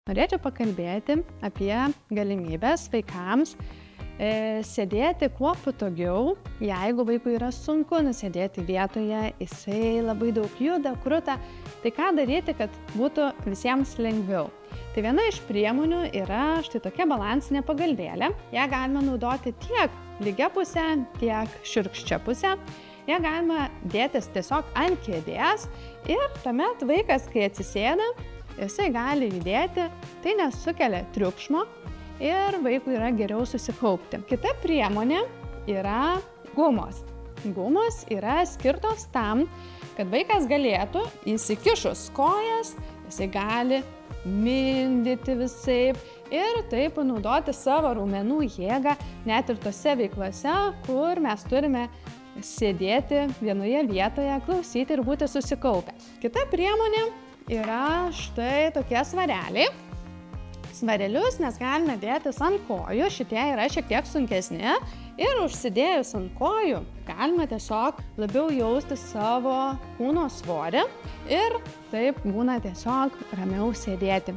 Norėčiau pakalbėti apie galimybės vaikams sėdėti kuo patogiau, jeigu vaikui yra sunku nusėdėti vietoje, jisai labai daug juda, kruta, tai ką daryti, kad būtų visiems lengviau. Tai viena iš priemonių yra štai tokia balansinė pagalvėlė. Ją galima naudoti tiek lygia pusė, tiek šiurkščia pusė. Ją galima dėtis tiesiog ant kėdės ir tuomet vaikas, kai atsisėda, jisai gali judėti, tai nesukelia triukšmo ir vaikui yra geriau susikaupti. Kita priemonė yra gumos. Gumos yra skirtos tam, kad vaikas galėtų įsikišus kojas, jisai gali mindyti visaip ir taip panaudoti savo raumenų jėgą net ir tose veiklose, kur mes turime sėdėti vienoje vietoje, klausyti ir būti susikaupę. Kita priemonė yra štai tokie svareliai. Svarelius mes galime dėtis ant kojų, šitie yra šiek tiek sunkesni ir užsidėjus ant kojų galima tiesiog labiau jausti savo kūno svorį ir taip būna tiesiog ramiau sėdėti.